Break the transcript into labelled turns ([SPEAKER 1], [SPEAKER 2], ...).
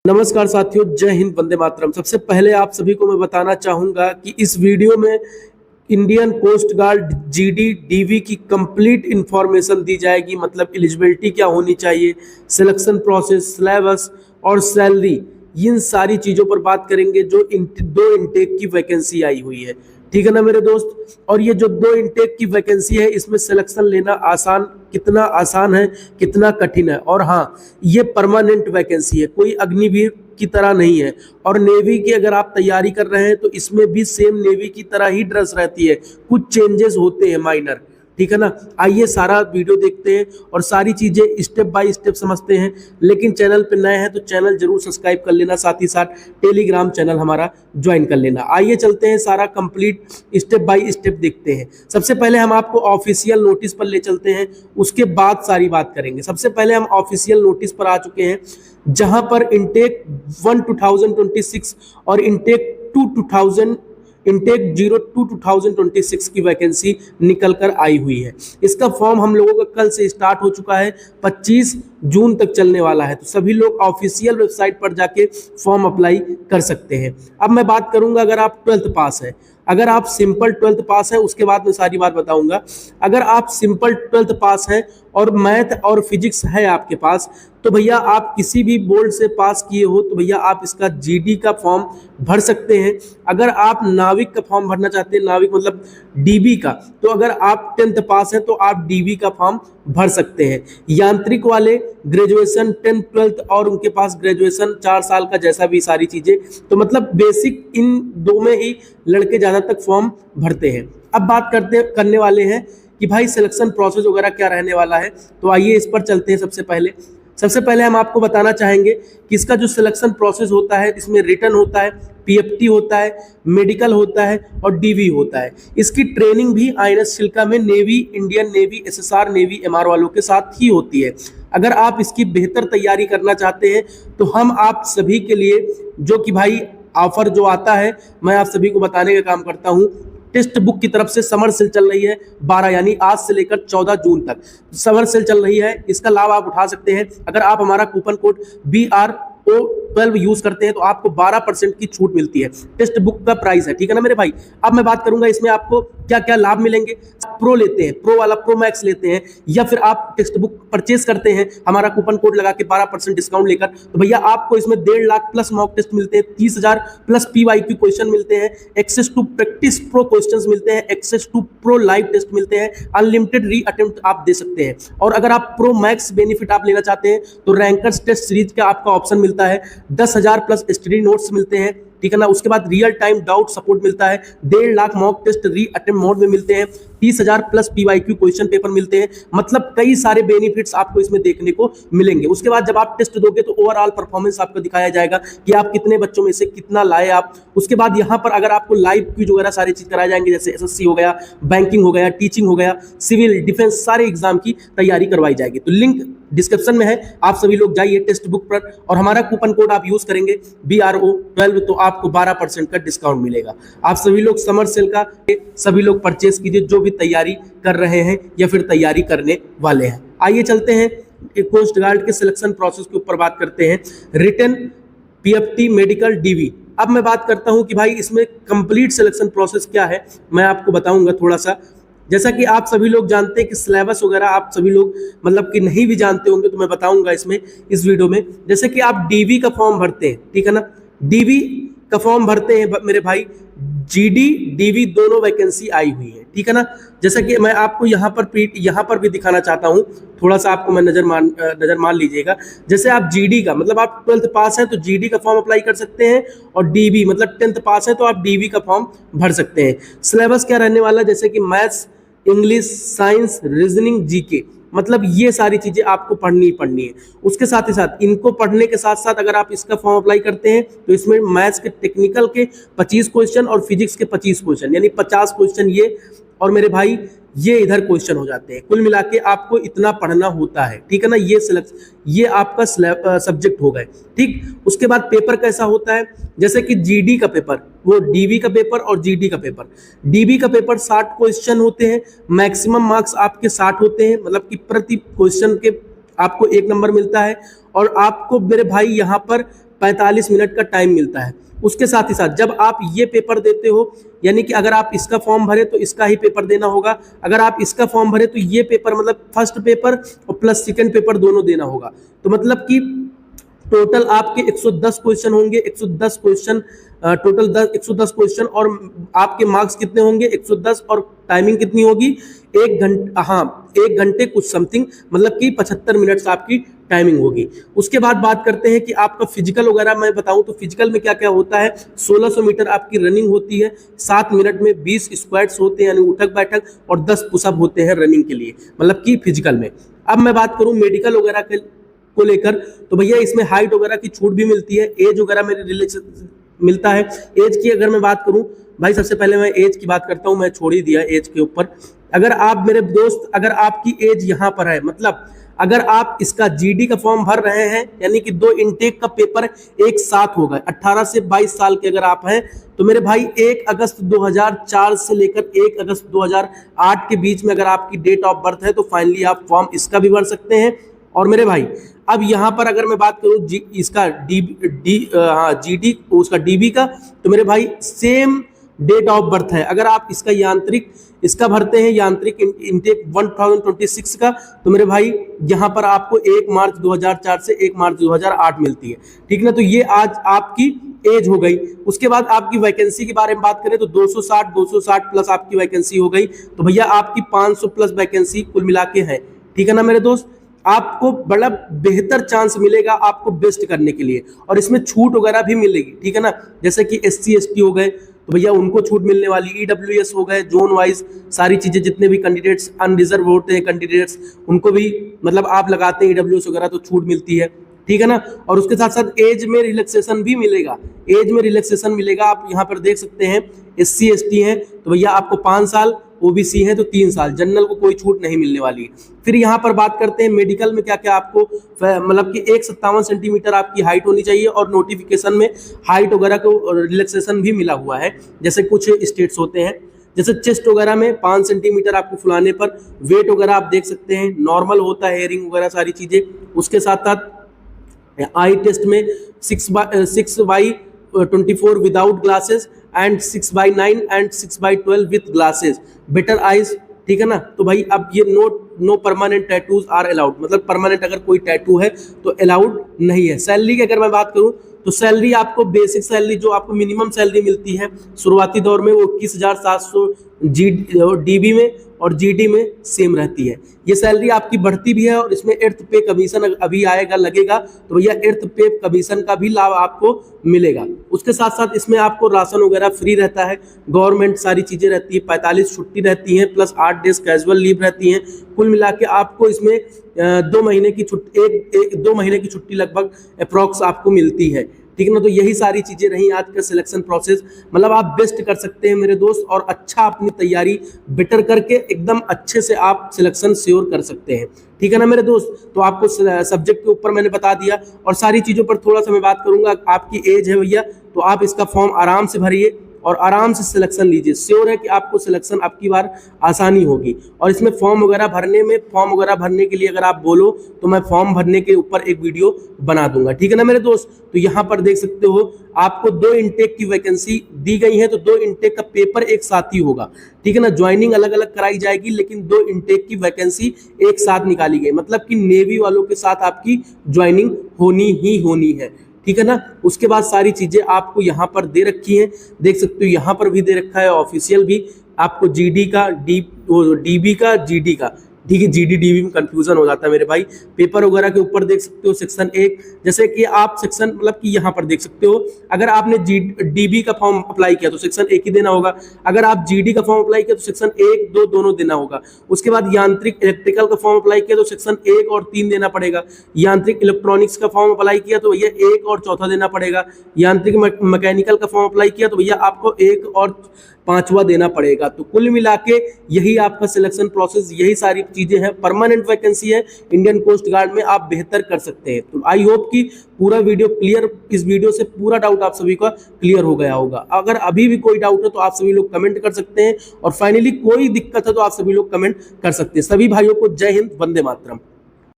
[SPEAKER 1] नमस्कार साथियों, जय हिंद, वंदे मातरम। सबसे पहले आप सभी को मैं बताना चाहूँगा कि इस वीडियो में Indian Coast Guard GD DV की कंप्लीट इंफॉर्मेशन दी जाएगी। मतलब एलिजिबिलिटी क्या होनी चाहिए, सिलेक्शन प्रोसेस, सिलेबस और सैलरी, इन सारी चीज़ों पर बात करेंगे जो दो इंटेक की वैकेंसी आई हुई है। ठीक है ना मेरे दोस्त। और ये जो दो इंटेक की वैकेंसी है, इसमें सिलेक्शन लेना कितना आसान है, कितना कठिन है। और हाँ, ये परमानेंट वैकेंसी है, कोई अग्निवीर की तरह नहीं है। और नेवी की अगर आप तैयारी कर रहे हैं तो इसमें भी सेम नेवी की तरह ही ड्रेस रहती है, कुछ चेंजेस होते हैं माइनर। ठीक है ना। आइए सारा वीडियो देखते हैं और सारी चीज़ें स्टेप बाय स्टेप समझते हैं। लेकिन चैनल पे नए हैं तो चैनल जरूर सब्सक्राइब कर लेना, साथ ही साथ टेलीग्राम चैनल हमारा ज्वाइन कर लेना। आइए चलते हैं, सारा कंप्लीट स्टेप बाय स्टेप देखते हैं। सबसे पहले हम आपको ऑफिशियल नोटिस पर ले चलते हैं, उसके बाद सारी बात करेंगे। सबसे पहले हम ऑफिशियल नोटिस पर आ चुके हैं, जहां पर इंटेक 1 2026 और इंटेक 2026 की वैकेंसी निकल कर आई हुई है। इसका फॉर्म हम लोगों का कल से स्टार्ट हो चुका है, 25 जून तक चलने वाला है। तो सभी लोग ऑफिशियल वेबसाइट पर जाके फॉर्म अप्लाई कर सकते हैं। अब मैं बात करूंगा, अगर आप 12th पास है, अगर आप सिंपल 12th पास है, उसके बाद मैं सारी बात बताऊंगा। अगर आप सिंपल 12th पास है और मैथ और फिजिक्स है आपके पास, तो भैया आप किसी भी बोर्ड से पास किए हो तो भैया आप इसका जीडी का फॉर्म भर सकते हैं। अगर आप नाविक का फॉर्म भरना चाहते हैं, नाविक मतलब डीबी का, तो अगर आप 10th पास है तो आप डीबी का फॉर्म भर सकते हैं। यांत्रिक वाले ग्रेजुएशन 10th 12th और उनके पास ग्रेजुएशन 4 साल का, जैसा भी सारी चीजें, तो मतलब बेसिक इन दो में ही लड़के ज्यादा तक फॉर्म भरते हैं। अब बात करने वाले हैं कि भाई सिलेक्शन प्रोसेस वगैरह क्या रहने वाला है। तो आइए इस पर चलते हैं। सबसे पहले हम आपको बताना चाहेंगे कि इसका जो सिलेक्शन प्रोसेस होता है, इसमें रिटन होता है, पीएफटी होता है, मेडिकल होता है और डीवी होता है। इसकी ट्रेनिंग भी आईएनएस चिल्का में navy, Indian navy, SSR navy, MR वालों के साथ ही होती है। अगर आप इसकी बेहतर तैयारी करना चाहते हैं तो हम आप सभी के लिए, जो कि भाई ऑफर जो आता है, मैं आप सभी को बताने का काम करता हूँ। टेक्स्ट बुक की तरफ से समर सेल चल रही है 12, यानी आज से लेकर 14 जून तक समर सेल चल रही है। इसका लाभ आप उठा सकते हैं। अगर आप हमारा कूपन कोड BRO12 यूज करते हैं तो आपको 12% की छूट मिलती है। टेक्स्ट बुक का प्राइस है, ठीक है ना मेरे भाई। अब मैं बात करूंगा इसमें आपको क्या क्या लाभ मिलेंगे। प्रो लेते हैं, प्रो वाला प्रो मैक्स लेते हैं, या फिर आप टेक्स्ट बुक परचेस करते हैं हमारा कूपन कोड लगा के 12% डिस्काउंट लेकर, तो भैया आपको इसमें 1.5 लाख प्लस मॉक टेस्ट मिलते हैं, 30,000 प्लस PYQ क्वेश्चन मिलते हैं, access to practice pro questions मिलते हैं, access to pro live test मिलते हैं, अनलिमिटेड री अटेम्प्ट आप दे सकते हैं। और अगर आप प्रो मैक्स बेनिफिट आप लेना चाहते हैं तो रैंकर्स टेस्ट सीरीज का आपका ऑप्शन मिलता है, 10,000 प्लस स्टडी नोट्स मिलते हैं, ठीक है ना। उसके बाद रियल टाइम डाउट सपोर्ट मिलता है, 1.5 लाख मॉक टेस्ट री अटेम्प्ट मोड में मिलते हैं, 30,000 प्लस PYQ क्वेश्चन पेपर मिलते हैं। मतलब कई सारे बेनिफिट्स आपको इसमें देखने को मिलेंगे। उसके बाद जब आप टेस्ट दोगे तो ओवरऑल परफॉर्मेंस आपको दिखाया जाएगा कि आप कितने बच्चों में से कितना लाए आप। उसके बाद यहाँ पर अगर आपको लाइव क्विज वगैरह सारी चीज कराए जाएंगे, जैसे SSC हो गया, बैंकिंग हो गया, टीचिंग हो गया, सिविल डिफेंस, सारे एग्जाम की तैयारी करवाई जाएगी। तो लिंक डिस्क्रिप्शन में है, आप सभी लोग जाइए टेक्स्ट बुक पर और हमारा कूपन कोड आप यूज करेंगे BRO12, तो आपको 12% का डिस्काउंट मिलेगा। आप सभी लोग समर सेल का सभी लोग परचेस कीजिए, जो भी तैयारी कर रहे हैं या फिर तैयारी करने वाले हैं। आइए चलते हैं कोस्ट गार्ड के सिलेक्शन प्रोसेस के ऊपर बात करते हैं। Written, PFT, medical, DV. अब मैं बात करता हूं कि भाई इसमें कंप्लीट सिलेक्शन प्रोसेस क्या है, मैं आपको बताऊंगा थोड़ा सा। जैसा कि आप सभी लोग जानते हैं कि सिलेबस वगैरह आप सभी लोग मतलब कि नहीं भी जानते होंगे, तो मैं बताऊंगा इसमें इस वीडियो में। जैसे कि आप डीवी का फॉर्म भरते हैं, ठीक है ना, डीवी का फॉर्म भरते हैं मेरे भाई, जीडी डीवी दोनों वैकेंसी आई हुई है, ठीक है ना। जैसा कि मैं आपको यहाँ पर भी दिखाना चाहता हूँ, थोड़ा सा आपको मैं नजर मान लीजिएगा। जैसे आप जीडी का मतलब आप 12th पास है तो जीडी का फॉर्म अप्लाई कर सकते हैं, और डीवी मतलब 10th पास है तो आप डीवी का फॉर्म भर सकते हैं। सिलेबस क्या रहने वाला है, जैसे कि maths, English, science, reasoning, GK, मतलब ये सारी चीजें आपको पढ़नी है। उसके साथ ही साथ इनको पढ़ने के साथ साथ अगर आप इसका फॉर्म अप्लाई करते हैं तो इसमें मैथ्स के टेक्निकल के 25 क्वेश्चन और फिजिक्स के 25 क्वेश्चन, यानी 50 क्वेश्चन ये, और मेरे भाई ये इधर क्वेश्चन हो जाते हैं। कुल मिला के आपको इतना पढ़ना होता है, ठीक है ना। ये आपका सब्जेक्ट हो गए, ठीक। उसके बाद पेपर कैसा होता है, जैसे कि जीडी का पेपर, वो डीवी का पेपर और जीडी का पेपर। डीवी का पेपर 60 क्वेश्चन होते हैं, मैक्सिमम मार्क्स आपके 60 होते हैं, मतलब कि प्रति क्वेश्चन के आपको 1 नंबर मिलता है। और आपको मेरे भाई यहाँ पर 45 मिनट का टाइम मिलता है। उसके साथ ही साथ जब आप ये पेपर देते हो, यानी कि अगर आप इसका फॉर्म भरे तो इसका ही पेपर देना होगा, अगर आप इसका फॉर्म भरे तो ये पेपर मतलब फर्स्ट पेपर और प्लस सेकंड पेपर दोनों देना होगा। तो मतलब कि टोटल आपके 110 क्वेश्चन होंगे, 110 क्वेश्चन टोटल 110 क्वेश्चन, और आपके मार्क्स कितने होंगे 110, और टाइमिंग कितनी होगी 1 घंटे, हाँ 1 घंटे कुछ समथिंग, मतलब कि 75 मिनट्स आपकी टाइमिंग होगी। उसके बाद बात करते हैं कि आपका फिजिकल वगैरह मैं बताऊं तो फिजिकल में क्या क्या होता है। 1600 मीटर आपकी रनिंग होती है, 7 मिनट में 20 स्क्वाट्स होते हैं यानी उठक बैठक, और 10 पुशअप होते हैं रनिंग के लिए, मतलब कि फिजिकल में। अब मैं बात करूं मेडिकल वगैरह को लेकर, तो भैया इसमें हाइट वगैरह की छूट भी मिलती है, एज वगैरह में रिलैक्सेशन मिलता है। एज की अगर मैं बात करूं भाई, सबसे पहले मैं एज की बात करता हूं, मैं छोड़ ही दिया एज के ऊपर। अगर आप मेरे दोस्त, अगर आपकी एज यहाँ पर है, मतलब अगर आप इसका जीडी का फॉर्म भर रहे हैं, यानी कि 2 इनटेक का पेपर एक साथ होगा, 18 से 22 साल के अगर आप हैं, तो मेरे भाई 1 अगस्त 2004 से लेकर 1 अगस्त 2008 के बीच में अगर आपकी डेट ऑफ बर्थ है तो फाइनली आप फॉर्म इसका भी भर सकते हैं। और मेरे भाई अब यहाँ पर अगर मैं बात करूँ इसका जीडी उसका डीबी का, तो मेरे भाई सेम डेट ऑफ बर्थ है। अगर आप इसका यांत्रिक इसका भरते हैं, यांत्रिक इनटेक 1026 का, तो मेरे भाई यहाँ पर आपको 1 मार्च 2004 से 1 मार्च 2008 मिलती है, ठीक ना। तो ये आज आपकी एज हो गई। उसके बाद आपकी वैकेंसी के बारे में बात करें तो 260 प्लस आपकी वैकेंसी हो गई। तो भैया आपकी 500 प्लस वैकेंसी कुल मिला के है, ठीक है ना मेरे दोस्त। आपको बड़ा बेहतर चांस मिलेगा आपको बेस्ट करने के लिए, और इसमें छूट वगैरह भी मिलेगी, ठीक है ना। जैसे कि SC ST हो गए तो भैया उनको छूट मिलने वाली, EWS हो गए, जोन वाइज सारी चीजें, जितने भी कैंडिडेट्स अनरिजर्व होते हैं कैंडिडेट्स, उनको भी मतलब आप लगाते हैं EWS वगैरह तो छूट मिलती है, ठीक है ना। और उसके साथ साथ एज में रिलैक्सेशन भी मिलेगा, एज में रिलैक्सेशन मिलेगा। आप यहाँ पर देख सकते हैं SC ST हैं तो भैया आपको 5 साल, OBC है तो 3 साल, जनरल को कोई छूट नहीं मिलने वाली है। फिर यहाँ पर बात करते हैं मेडिकल में क्या क्या आपको, मतलब कि 157 सेंटीमीटर आपकी हाइट होनी चाहिए, और नोटिफिकेशन में हाइट वगैरह को रिलैक्सेशन भी मिला हुआ है। जैसे कुछ स्टेट्स होते हैं, जैसे चेस्ट वगैरह में 5 सेंटीमीटर आपको फुलाने पर, वेट वगैरह आप देख सकते हैं नॉर्मल होता है, हेयरिंग वगैरह सारी चीज़ें। उसके साथ साथ आई टेस्ट में 6/24 without glasses and 6/9 and 6/12 with glasses, better eyes, ठीक है ना। तो भाई अब ये no permanent tattoos are allowed, मतलब परमानेंट अगर कोई टैटू है तो अलाउड नहीं है। सैलरी की अगर मैं बात करूं तो सैलरी आपको बेसिक सैलरी जो आपको मिनिमम सैलरी मिलती है शुरुआती दौर में वो 21,700 DB में और GD में सेम रहती है। ये सैलरी आपकी बढ़ती भी है, और इसमें एर्थ पे कमीशन अभी आएगा लगेगा, तो भैया एर्थ पे कमीशन का भी लाभ आपको मिलेगा। उसके साथ साथ इसमें आपको राशन वगैरह फ्री रहता है, गवर्नमेंट सारी चीज़ें रहती है, 45 छुट्टी रहती हैं, प्लस 8 डेज कैजुअल लीव रहती हैं। कुल मिला के आपको इसमें 2 महीने की छुट्टी 2 महीने की छुट्टी लगभग अप्रॉक्स आपको मिलती है, ठीक है ना। तो यही सारी चीज़ें रही आज का सिलेक्शन प्रोसेस, मतलब आप बेस्ट कर सकते हैं मेरे दोस्त, और अच्छा अपनी तैयारी बेटर करके एकदम अच्छे से आप सिलेक्शन श्योर कर सकते हैं, ठीक है ना मेरे दोस्त। तो आपको सब्जेक्ट के ऊपर मैंने बता दिया, और सारी चीज़ों पर थोड़ा सा मैं बात करूंगा। आपकी एज है भैया, तो आप इसका फॉर्म आराम से भरिए और आराम से सिलेक्शन लीजिए, श्योर है कि आपको सिलेक्शन आपकी बार आसानी होगी। और इसमें फॉर्म वगैरह भरने के लिए अगर आप बोलो तो मैं फॉर्म भरने के ऊपर एक वीडियो बना दूंगा, ठीक है ना मेरे दोस्त। तो यहाँ पर देख सकते हो आपको 2 इनटेक की वैकेंसी दी गई है, तो 2 इनटेक का पेपर एक साथ ही होगा, ठीक है ना। ज्वाइनिंग अलग अलग कराई जाएगी, लेकिन 2 इनटेक की वैकेंसी एक साथ निकाली गई, मतलब कि नेवी वालों के साथ आपकी ज्वाइनिंग होनी ही होनी है, ठीक है ना। उसके बाद सारी चीजें आपको यहाँ पर दे रखी हैं, देख सकते हो यहाँ पर भी दे रखा है ऑफिशियल भी आपको, GD का DB का GD का, ठीक है। GD DB में कंफ्यूजन हो जाता है मेरे भाई। पेपर वगैरह के ऊपर देख सकते हो सेक्शन 1, जैसे कि आप सेक्शन मतलब कि यहाँ पर देख सकते हो, अगर आपने DB का फॉर्म अप्लाई किया तो सेक्शन 1 ही देना होगा, अगर आप GD का फॉर्म अप्लाई किया तो सेक्शन 1, 2 दोनों देना होगा। उसके बाद यांत्रिक इलेक्ट्रिकल का फॉर्म अप्लाई किया तो सेक्शन 1 और 3 देना पड़ेगा। यांत्रिक इलेक्ट्रॉनिक्स का फॉर्म अप्लाई किया तो भैया 1 और 4 देना पड़ेगा। यांत्रिक मैकेनिकल का फॉर्म अप्लाई किया तो भैया आपको 1 और 5वां देना पड़ेगा। तो कुल मिला के यही आपका सिलेक्शन प्रोसेस, यही सारी चीजें हैं। परमानेंट वैकेंसी है इंडियन कोस्ट गार्ड में, आप बेहतर कर सकते हैं। तो आई होप कि पूरा वीडियो क्लियर, इस वीडियो से पूरा डाउट आप सभी का क्लियर हो गया होगा। अगर अभी भी कोई डाउट है तो आप सभी लोग कमेंट कर सकते हैं, और फाइनली कोई दिक्कत है तो आप सभी लोग कमेंट कर सकते हैं। सभी भाइयों को जय हिंद, वंदे मातरम।